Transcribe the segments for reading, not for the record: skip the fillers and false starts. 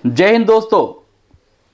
जय हिंद दोस्तों,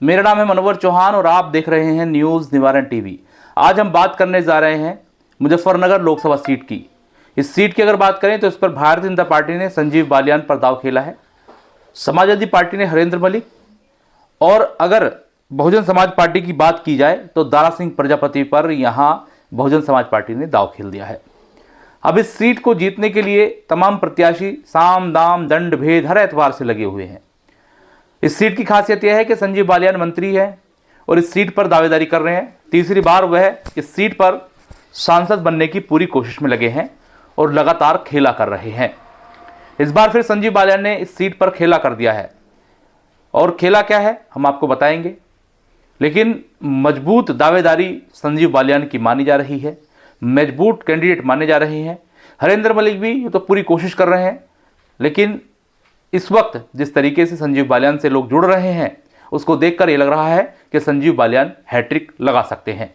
मेरा नाम है मनोहर चौहान और आप देख रहे हैं न्यूज़ निवारण टीवी। आज हम बात करने जा रहे हैं मुजफ्फरनगर लोकसभा सीट की। इस सीट की अगर बात करें तो इस पर भारतीय जनता पार्टी ने संजीव बालियान पर दांव खेला है, समाजवादी पार्टी ने हरेंद्र मलिक, और अगर बहुजन समाज पार्टी की बात की जाए तो दारा सिंह प्रजापति पर यहां बहुजन समाज पार्टी ने दांव खेल दिया है। अब इस सीट को जीतने के लिए तमाम प्रत्याशी साम दाम दंड भेद हर एतबार से लगे हुए हैं। इस सीट की खासियत यह है कि संजीव बालियान मंत्री है और इस सीट पर दावेदारी कर रहे हैं। तीसरी बार वह इस सीट पर सांसद बनने की पूरी कोशिश में लगे हैं और लगातार खेला कर रहे हैं। इस बार फिर संजीव बालियान ने इस सीट पर खेला कर दिया है और खेला क्या है हम आपको बताएंगे, लेकिन मजबूत दावेदारी संजीव बालियान की मानी जा रही है, मजबूत कैंडिडेट माने जा रहे हैं। हरेंद्र मलिक भी तो पूरी कोशिश कर रहे हैं, लेकिन इस वक्त जिस तरीके से संजीव बालियान से लोग जुड़ रहे हैं उसको देखकर यह लग रहा है कि संजीव बालियान हैट्रिक लगा सकते हैं।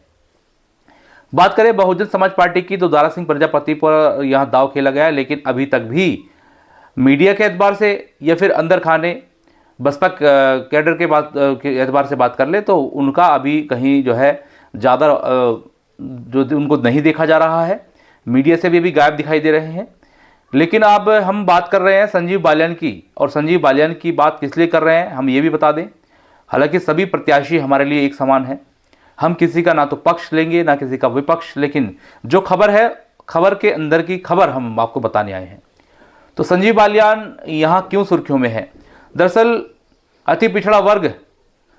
बात करें बहुजन समाज पार्टी की तो दारा सिंह प्रजापति पर यहां दांव खेला गया है, लेकिन अभी तक भी मीडिया के एतबार से या फिर अंदर खाने बसपा कैडर के एतबार से बात कर ले तो उनका अभी कहीं जो है ज़्यादा जो उनको नहीं देखा जा रहा है, मीडिया से भी अभी गायब दिखाई दे रहे हैं। लेकिन अब हम बात कर रहे हैं संजीव बालियान की, और संजीव बालियान की बात किस लिए कर रहे हैं हम ये भी बता दें। हालांकि सभी प्रत्याशी हमारे लिए एक समान है, हम किसी का ना तो पक्ष लेंगे ना किसी का विपक्ष, लेकिन जो खबर है, खबर के अंदर की खबर हम आपको बताने आए हैं। तो संजीव बालियान यहाँ क्यों सुर्खियों में है? दरअसल अति पिछड़ा वर्ग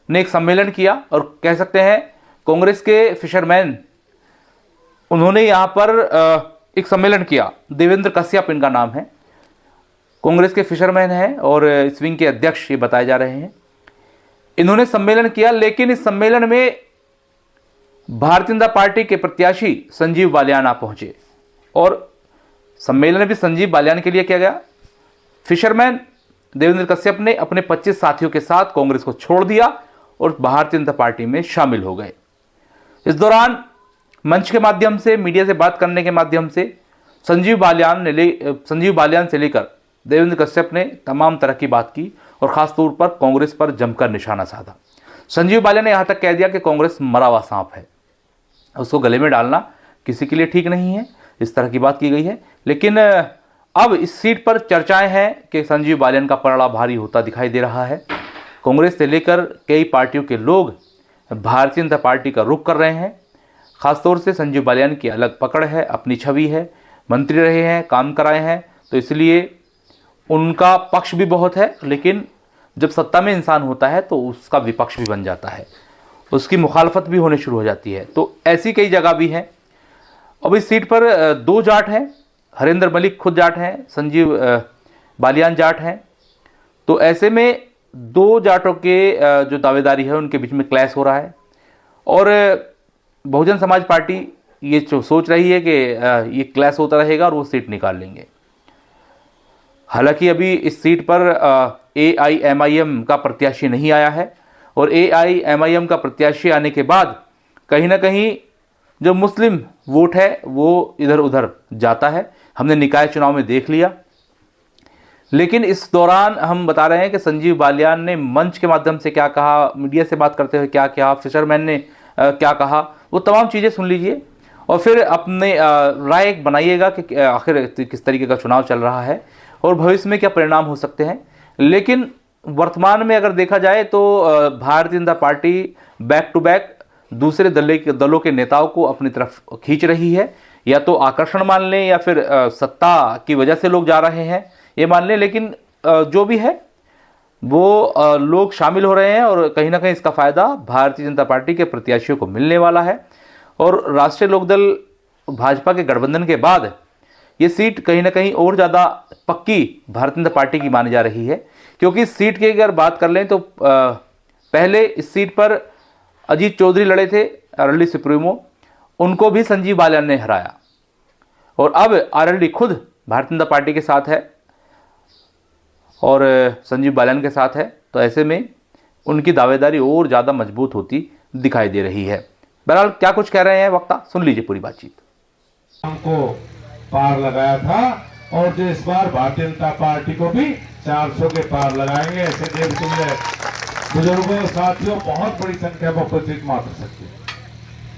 ने एक सम्मेलन किया और कह सकते हैं कांग्रेस के फिशरमैन, उन्होंने यहाँ पर एक सम्मेलन किया। देवेंद्र कश्यप इनका नाम है, कांग्रेस के फिशरमैन हैं और इस विंग के अध्यक्ष ये बताए जा रहे हैं। इन्होंने सम्मेलन किया, लेकिन इस सम्मेलन में भारतीय जनता पार्टी के प्रत्याशी संजीव बालियान आ पहुंचे और सम्मेलन भी संजीव बालियान के लिए किया गया। फिशरमैन देवेंद्र कश्यप ने अपने 25 साथियों के साथ कांग्रेस को छोड़ दिया और भारतीय जनता पार्टी में शामिल हो गए। इस दौरान मंच के माध्यम से, मीडिया से बात करने के माध्यम से संजीव बालियान से लेकर देवेंद्र कश्यप ने तमाम तरह की बात की और खासतौर पर कांग्रेस पर जमकर निशाना साधा। संजीव बालियान ने यहाँ तक कह दिया कि कांग्रेस मरा हुआ सांप है, उसको गले में डालना किसी के लिए ठीक नहीं है, इस तरह की बात की गई है। लेकिन अब इस सीट पर चर्चाएं हैं कि संजीव बालियान का पलड़ा भारी होता दिखाई दे रहा है। कांग्रेस से लेकर कई पार्टियों के लोग भारतीय जनता पार्टी का रुख कर रहे हैं। खासतौर से संजीव बालियान की अलग पकड़ है, अपनी छवि है, मंत्री रहे हैं, काम कराए हैं, तो इसलिए उनका पक्ष भी बहुत है। लेकिन जब सत्ता में इंसान होता है तो उसका विपक्ष भी बन जाता है, उसकी मुखालफत भी होने शुरू हो जाती है। तो ऐसी कई जगह भी हैं। अब इस सीट पर दो जाट हैं, हरेंद्र मलिक खुद जाट हैं, संजीव बालियान जाट हैं। तो ऐसे में दो जाटों के जो दावेदारी है उनके बीच में क्लैश हो रहा है और बहुजन समाज पार्टी ये सोच रही है कि ये क्लैश होता रहेगा और वो सीट निकाल लेंगे। हालांकि अभी इस सीट पर AIMIM का प्रत्याशी नहीं आया है और AIMIM का प्रत्याशी आने के बाद कहीं ना कहीं जो मुस्लिम वोट है वो इधर उधर जाता है, हमने निकाय चुनाव में देख लिया। लेकिन इस दौरान हम बता रहे हैं कि संजीव बालियान ने मंच के माध्यम से क्या कहा, मीडिया से बात करते हुए क्या कहा, फिशरमैन ने क्या कहा, वो तमाम चीज़ें सुन लीजिए और फिर अपने राय बनाइएगा कि आखिर किस तरीके का चुनाव चल रहा है और भविष्य में क्या परिणाम हो सकते हैं। लेकिन वर्तमान में अगर देखा जाए तो Bharatiya Janata party back to back दूसरे दलों के नेताओं को अपनी तरफ खींच रही है, या तो आकर्षण मान लें या फिर सत्ता की वजह से लोग जा रहे हैं ये मान लें। लेकिन जो भी है वो लोग शामिल हो रहे हैं और कहीं ना कहीं इसका फ़ायदा भारतीय जनता पार्टी के प्रत्याशियों को मिलने वाला है। और राष्ट्रीय लोकदल भाजपा के गठबंधन के बाद ये सीट कहीं ना कहीं और ज़्यादा पक्की भारतीय जनता पार्टी की मानी जा रही है, क्योंकि इस सीट की अगर बात कर लें तो पहले इस सीट पर अजीत चौधरी लड़े थे, आरएलडी सुप्रीमो, उनको भी संजीव बालियान ने हराया और अब आरएलडी खुद भारतीय जनता पार्टी के साथ है और संजीव बालियान के साथ है। तो ऐसे में उनकी दावेदारी और ज़्यादा मजबूत होती दिखाई दे रही है। बहरहाल क्या कुछ कह रहे हैं वक्ता, सुन लीजिए पूरी बातचीत। को पार लगाया था और जो इस बार भारतीय जनता पार्टी को भी 400 के पार लगाएंगे। ऐसे देव तुल्य बुजुर्गों साथियों बहुत बड़ी संख्या में उपस्थित मात्र सकते।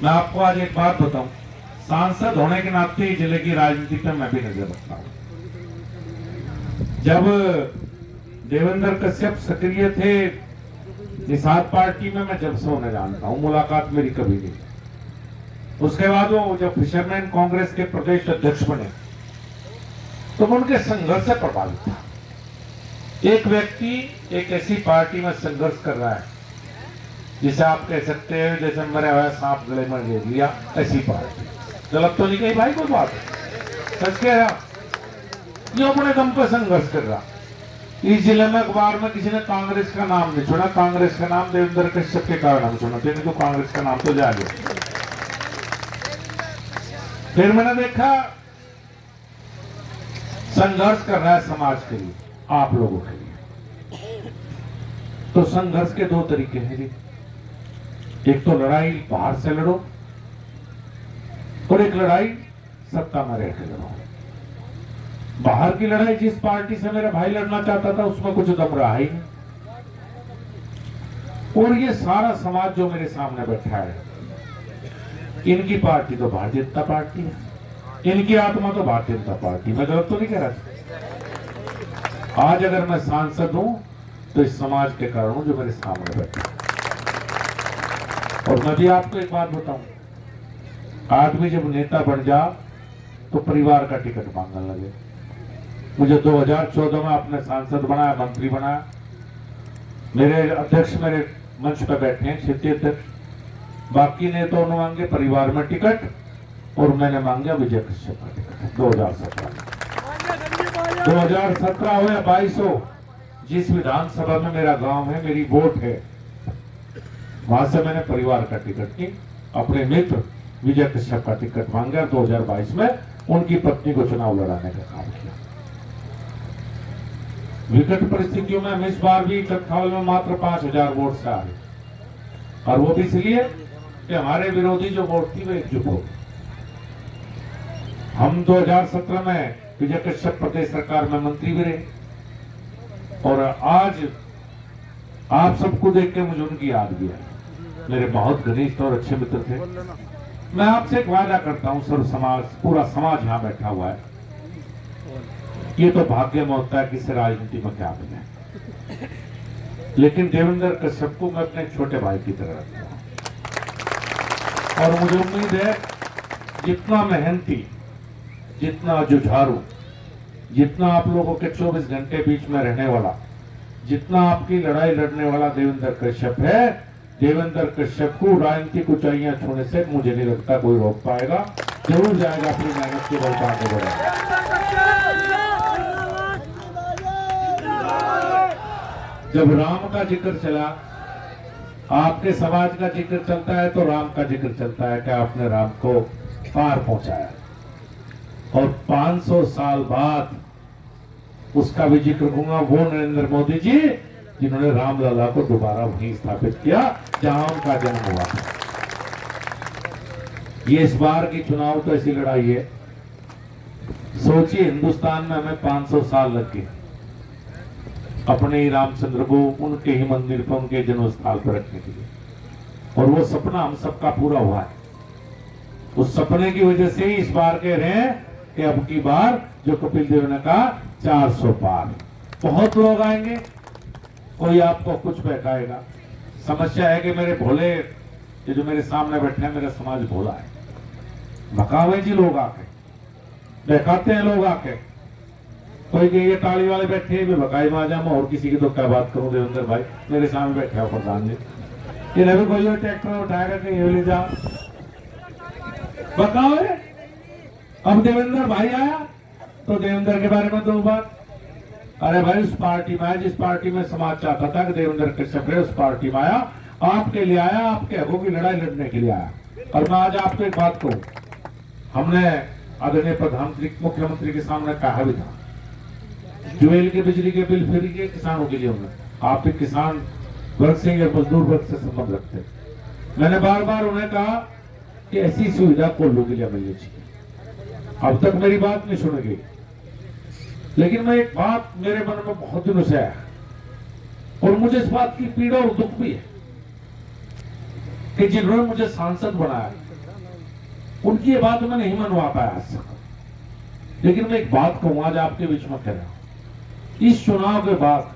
मैं आपको आज एक बात बताऊं, सांसद होने के नाते जिले की राजनीति पे मैं भी नजर रखता हूं। जब देवेंद्र कश्यप सक्रिय थे निषाद पार्टी में, मैं जब से उन्हें जानता हूं, मुलाकात मेरी कभी नहीं। उसके बाद वो जब फिशरमैन कांग्रेस के प्रदेश अध्यक्ष बने तो मैं उनके संघर्ष से प्रभावित था। एक व्यक्ति एक ऐसी पार्टी में संघर्ष कर रहा है जिसे आप कह सकते हैं जैसे मरे हुआ सांप गले में ले लिया, ऐसी पार्टी। गलत तो नहीं कही भाई, कोई बात है, सच कह रहा। जो अपने दम पर संघर्ष कर रहा। इस जिले में अखबार में किसी ने कांग्रेस का नाम नहीं सुना, कांग्रेस का नाम देवेंद्र कश्यप के कारण हम सुना, तो कांग्रेस का नाम तो जा गया। फिर मैंने देखा संघर्ष कर रहा है समाज के लिए, आप लोगों के लिए। तो संघर्ष के दो तरीके हैं जी, एक तो लड़ाई बाहर से लड़ो और एक लड़ाई सत्ता में रह के लड़ो। बाहर की लड़ाई जिस पार्टी से मेरा भाई लड़ना चाहता था उसमें कुछ दम रहा ही नहीं। और ये सारा समाज जो मेरे सामने बैठा है, इनकी पार्टी तो भारतीय जनता पार्टी है, इनकी आत्मा तो भारतीय जनता पार्टी। मैं गलत तो नहीं कह रहा। आज अगर मैं सांसद हूं तो इस समाज के कारण हूं जो मेरे सामने बैठा। और मैं भी आपको एक बात बताऊं, आदमी जब नेता बन जा तो परिवार का टिकट मांगने लगे। मुझे 2014 में अपने सांसद बनाया, मंत्री बनाया। मेरे अध्यक्ष मेरे मंच पर बैठे हैं, क्षेत्रीय अध्यक्ष। बाकी नेताओं ने मांगे परिवार में टिकट और मैंने मांगा विजय कश्यप का टिकट 2017 हो या 22 हो, जिस विधानसभा में मेरा गांव है, मेरी वोट है, वहां से मैंने परिवार का टिकट की अपने मित्र विजय कश्यप का टिकट मांगा। 2022 में उनकी पत्नी को चुनाव लड़ाने का काम किया। विकट परिस्थितियों में हम इस बार भी कटखावल में मात्र 5000 वोट से आ रहे, और वो भी इसलिए कि हमारे विरोधी जो वोट थी वो एकजुट हो। हम 2017 में विजय कश्यप प्रदेश सरकार में मंत्री भी रहे, और आज आप सबको देख के मुझे उनकी याद भी आई। मेरे बहुत घनिष्ठ और अच्छे मित्र थे। मैं आपसे एक वादा करता हूं, सर्व समाज, पूरा समाज यहां बैठा हुआ है, ये तो भाग्य में होता है किसी राजनीति में क्या मिले, लेकिन देवेंद्र कश्यप को मैं अपने छोटे भाई की तरह रखता हूं। और मुझे उम्मीद है जितना मेहनती, जितना जुझारू, जितना आप लोगों के 24 घंटे बीच में रहने वाला, जितना आपकी लड़ाई लड़ने वाला देवेंद्र कश्यप है, देवेंद्र कश्यप को राजनीतिक ऊंचाइयां छूने से मुझे नहीं लगता कोई रोक पाएगा। जरूर जाएगा, अपनी मेहनत के बल पर आगे बढ़ेगा। जब राम का जिक्र चला, आपके समाज का जिक्र चलता है तो राम का जिक्र चलता है कि आपने राम को पार पहुंचाया, और 500 साल बाद उसका भी जिक्र करूंगा। वो नरेंद्र मोदी जी जिन्होंने रामलला को दोबारा वहीं स्थापित किया जहां उनका जन्म हुआ था। ये इस बार की चुनाव तो ऐसी लड़ाई है, सोचिए हिंदुस्तान में हमें 500 साल लग गए अपने ही रामचंद्र को उनके ही मंदिर पर, उनके जन्म स्थल पर रखने के लिए, और वो सपना हम सबका पूरा हुआ है। उस सपने की वजह से ही इस बार कह रहे हैं कि अब की बार जो कपिल देव ने कहा 400 पार। बहुत लोग आएंगे, कोई आपको कुछ बहकाएगा। समस्या है कि मेरे भोले, ये जो मेरे सामने बैठे हैं, मेरा समाज भोला है। भकावे जी लोग आके बहकाते हैं, लोग आके कोई कि ये ताली वाले बैठे हैं, भकाई माजा में, और किसी की तो क्या बात करूं। देवेंद्र भाई मेरे सामने बैठे हो प्रधान जी, ये नहीं कोई ट्रैक्टर उठाएगा कि ये ले जा बकावे। अब देवेंद्र भाई आया तो देवेंद्र के बारे में दो बात। अरे भाई उस पार्टी में आया जिस पार्टी में समाज चाहता था कि देवेंद्र कश्यप रहे, उस पार्टी में आया, आपके लिए आया, आपके हकों की लड़ाई लड़ने के लिए आया। और मैं आज आपको एक बात कहूं, हमने आदरणीय प्रधानमंत्री मुख्यमंत्री के सामने कहा भी था, ज्वेल के बिजली के बिल फ्री के किसानों के लिए होंगे। आप भी किसान वर्ग से या मजदूर वर्ग से संबंध रखते हैं। मैंने बार बार उन्हें कहा कि ऐसी सुविधा कोल्हू के लिए मिलनी चाहिए। अब तक मेरी बात नहीं सुन गई। लेकिन मैं एक बात मेरे मन में बहुत दिनों से है और मुझे इस बात की पीड़ा और दुख भी है कि जिन्होंने मुझे सांसद बनाया उनकी ये बात मैं नहीं मनवा पाया आज तक। लेकिन मैं एक बात कहूंगा आज आपके बीच में कह रहा हूं, इस चुनाव के बाद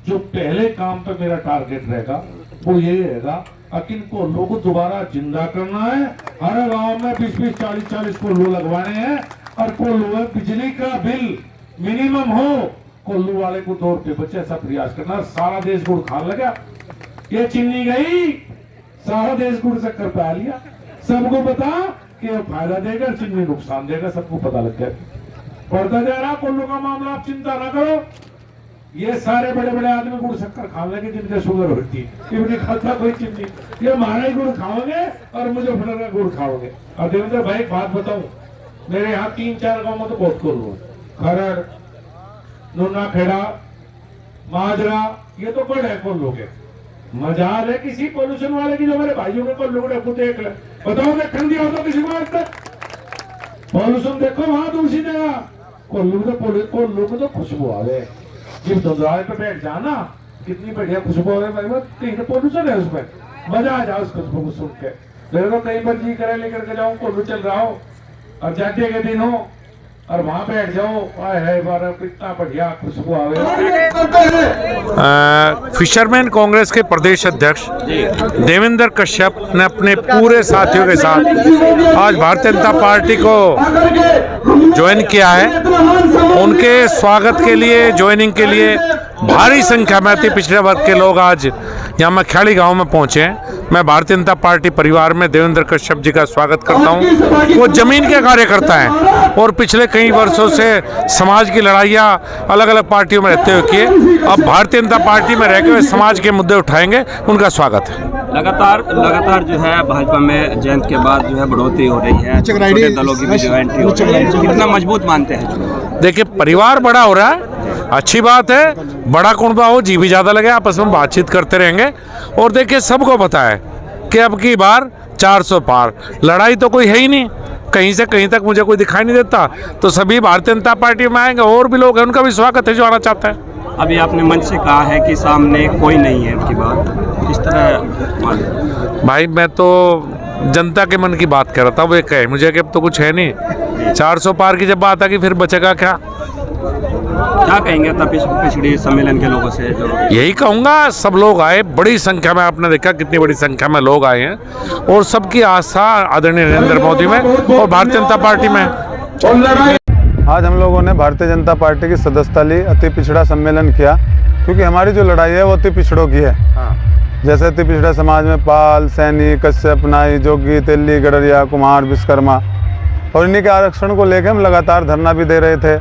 जो पहले काम पे मेरा टारगेट रहेगा वो यही रहेगा कि इनको लोगों दोबारा जिंदा करना है। हर गांव में 20-20, 40-40 कोल्लू लगवाने हैं और कोल्लू में बिजली का बिल मिनिमम हो, कोल्लू वाले को 2 रुपए बचे, ऐसा प्रयास करना। सारा देश गुड़ खाने लगा, ये चीनी गई, सारा देश गुड़ शक्कर पा लिया। सबको पता कि वो फायदा देगा, चीनी नुकसान देगा, सबको पता लग गया। बढ़ता जा रहा कोल्लू का मामला, आप चिंता ना करो। ये सारे बड़े बड़े आदमी गुड़ शक्कर खाने लगे जिनके शुगर होती है, इनके खाता कोई चीनी, ये हमारा ही गुड़ खाओगे और मुजफ्फरनगर का गुड़ खाओगे। और देवेंद्र भाई एक बात बताऊं, मेरे यहाँ 3-4 गांव में तो बहुत कोल्लू है, खरड़, नूना खेड़ा, माजरा, ये तो बड़े है कोल्लू के। मजाल है किसी पोल्यूशन वाले की जो मेरे भाइयों को कोल्लू को देख ले, बताओ देखने दिया होता किसी को आज तक? पोल्यूशन देखो वहां दूसरी जगह, कोल्लू को तो खुशबू आ गए। जब दोदराए पे बैठ जाना, कितनी बढ़िया खुशबू आ गई, कहीं तो पोल्यूशन है उसमें, मजा आ जाओ उस खुशबू को सुन के। मेरे को कहीं पर जी करे लेकर के जाऊं, कोल्लू चल रहा हो और जाते के दिन हो और वहां बैठ जाओ, आए है बार कितना बढ़िया खुशबू आ गई। फिशरमैन कांग्रेस के प्रदेश अध्यक्ष देवेंद्र कश्यप ने अपने पूरे साथियों के साथ आज भारतीय जनता पार्टी को ज्वाइन किया है। उनके स्वागत के लिए, ज्वाइनिंग के लिए भारी संख्या में अति पिछड़े वर्ग के लोग आज यहाँ मख्याली गांव में पहुंचे हैं। मैं भारतीय जनता पार्टी परिवार में देवेंद्र कश्यप जी का स्वागत करता हूं। वो जमीन के कार्यकर्ता हैं और पिछले कई वर्षों से समाज की लड़ाइयाँ अलग अलग पार्टियों में रहते हुए किए, अब भारतीय जनता पार्टी में रहकर समाज के मुद्दे उठाएंगे। उनका स्वागत है। लगातार जो है भाजपा में जयंत के बाद जो है बढ़ोतरी हो रही है, छोटे दलों की भी जो एंट्री हो रही है, कितना मजबूत मानते हैं? देखिए, परिवार बड़ा हो रहा है, अच्छी बात है, बड़ा कुनबा हो, जी भी ज़्यादा लगे, आपस में बातचीत करते रहेंगे। और देखिए, सबको पता है कि अब की बार 400 पार, लड़ाई तो कोई है ही नहीं, कहीं से कहीं तक मुझे कोई दिखाई नहीं देता, तो सभी भारतीय जनता पार्टी में आएंगे। और भी लोग हैं, उनका भी स्वागत है जो आना चाहता है। अभी आपने मंच से कहा है कि सामने कोई नहीं है उनकी बात, इस तरह भाई मैं तो जनता के मन की बात कर रहा था, वो एक है मुझे कि अब तो कुछ है नहीं। 400 पार की जब बात आ गई फिर बचेगा क्या कहेंगे तब पिछड़ी सम्मेलन के लोगों से? जो यही कहूँगा, सब लोग आए बड़ी संख्या में, आपने देखा कितनी बड़ी संख्या में लोग आए हैं और सबकी आस्था आदरणीय नरेंद्र मोदी में और भारतीय जनता पार्टी में। आज हम लोगों ने भारतीय जनता पार्टी की सदस्यता ली, अति पिछड़ा सम्मेलन किया, क्योंकि हमारी जो लड़ाई है वो अति पिछड़ों की है। जैसे अति पिछड़ा समाज में पाल, सैनी, कश्यप, नाई, जोगी, तेली, गडरिया, कुम्हार, विश्वकर्मा और इन्हीं के आरक्षण को लेकर हम लगातार धरना भी दे रहे थे,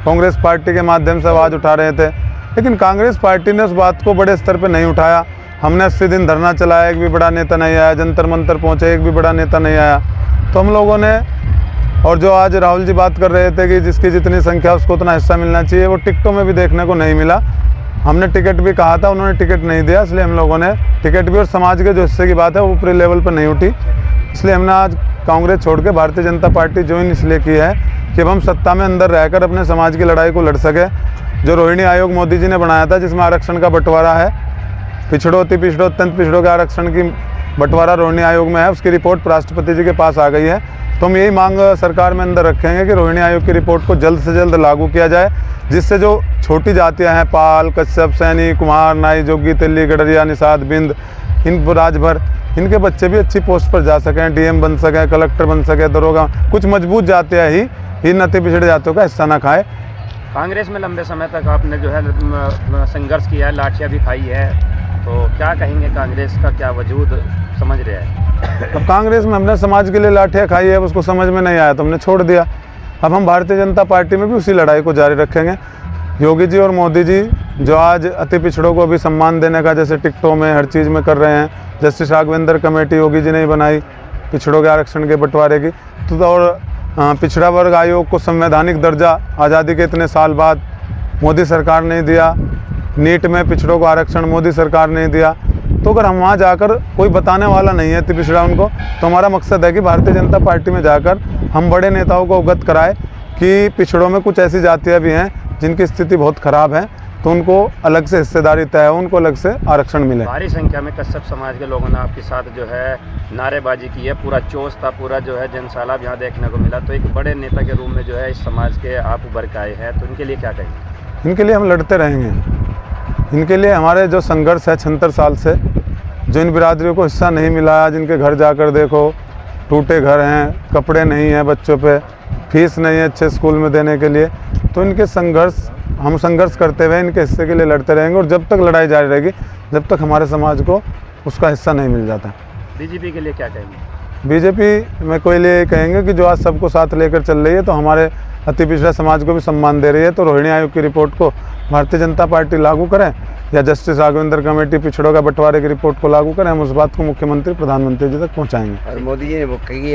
कांग्रेस पार्टी के माध्यम से आवाज़ उठा रहे थे। लेकिन कांग्रेस पार्टी ने उस बात को बड़े स्तर पर नहीं उठाया। हमने 80 दिन धरना चलाया, एक भी बड़ा नेता नहीं आया, जंतर मंतर पहुँचे, एक भी बड़ा नेता नहीं आया। तो हम लोगों ने, और जो आज राहुल जी बात कर रहे थे कि जिसकी जितनी संख्या उसको उतना हिस्सा मिलना चाहिए, वो टिकटों में भी देखने को नहीं मिला। हमने टिकट भी कहा था, उन्होंने टिकट नहीं दिया, इसलिए हम लोगों ने टिकट भी, और समाज के जो हिस्से की बात है वो ऊपरी लेवल पर नहीं उठी, इसलिए हमने आज कांग्रेस छोड़ के भारतीय जनता पार्टी ज्वाइन इसलिए की है कि अब हम सत्ता में अंदर रहकर अपने समाज की लड़ाई को लड़ सके। जो रोहिणी आयोग मोदी जी ने बनाया था, जिसमें आरक्षण का बंटवारा है, पिछड़ों, अति पिछड़ों, अत्यंत पिछड़ों के आरक्षण की बंटवारा रोहिणी आयोग में है, उसकी रिपोर्ट राष्ट्रपति जी के पास आ गई है। तो हम यही मांग सरकार में अंदर रखेंगे कि रोहिणी आयोग की रिपोर्ट को जल्द से जल्द लागू किया जाए, जिससे जो छोटी जातियां हैं, पाल, कश्यप, सैनी, कुम्हार, नाई, जोगी, तेली, गडरिया, निषाद, बिंद, इन राजभर, इनके बच्चे भी अच्छी पोस्ट पर जा सकें, डीएम बन सकें, कलेक्टर बन सके, दरोगा, कुछ मजबूत जातियाँ ही इन अति पिछड़े जातियों का हिस्सा ना खाए। कांग्रेस में लंबे समय तक आपने जो है संघर्ष किया है, लाठियाँ भी खाई है, तो क्या कहेंगे कांग्रेस का क्या वजूद समझ रहे हैं? अब कांग्रेस में हमने समाज के लिए लाठियाँ खाई है, उसको समझ में नहीं आया तो हमने छोड़ दिया। अब हम भारतीय जनता पार्टी में भी उसी लड़ाई को जारी रखेंगे। योगी जी और मोदी जी जो आज अति पिछड़ों को भी सम्मान देने का, जैसे टिकटों में हर चीज़ में कर रहे हैं, जस्टिस राघवेंद्र कमेटी योगी जी ने ही बनाई पिछड़ों के आरक्षण के बंटवारे की, तो और पिछड़ा वर्ग आयोग को संवैधानिक दर्जा आज़ादी के इतने साल बाद मोदी सरकार ने दिया। नीट में पिछड़ों को आरक्षण मोदी सरकार ने दिया। तो अगर हम वहाँ जाकर, कोई बताने वाला नहीं है अति पिछड़ा उनको, तो हमारा मकसद है कि भारतीय जनता पार्टी में जाकर हम बड़े नेताओं को अवगत कराएं कि पिछड़ों में कुछ ऐसी जातियाँ भी हैं जिनकी स्थिति बहुत ख़राब है, तो उनको अलग से हिस्सेदारी तय है, उनको अलग से आरक्षण मिले। भारी संख्या में कश्यप समाज के लोगों ने आपके साथ जो है नारेबाजी की है, पूरा जोश था, पूरा जो है जनसैलाब यहाँ देखने को मिला। तो एक बड़े नेता के रूप में जो है इस समाज के आप उभर के आए हैं, तो इनके लिए क्या कहेंगे? इनके लिए हम लड़ते रहेंगे। इनके लिए हमारे जो संघर्ष है 76 साल से, जो इन बिरादरियों को हिस्सा नहीं मिला है, जिनके घर जाकर देखो टूटे घर हैं, कपड़े नहीं हैं बच्चों पे, फीस नहीं है अच्छे स्कूल में देने के लिए, तो इनके हम संघर्ष करते हुए इनके हिस्से के लिए लड़ते रहेंगे। और जब तक लड़ाई जारी रहेगी, जब तक हमारे समाज को उसका हिस्सा नहीं मिल जाता। बीजेपी के लिए क्या कहेंगे? बीजेपी में कोई लिए कहेंगे कि जो आज सबको साथ लेकर चल रही है, तो हमारे अति पिछड़ा समाज को भी सम्मान दे रही है, तो रोहिणी आयोग की रिपोर्ट को भारतीय जनता पार्टी लागू करें या जस्टिस राघवेंद्र कमेटी पिछड़ों का बंटवारे की रिपोर्ट को लागू करें, हम उस बात को मुख्यमंत्री प्रधानमंत्री जी तक पहुँचाएंगे। और मोदी जी ने वो कही है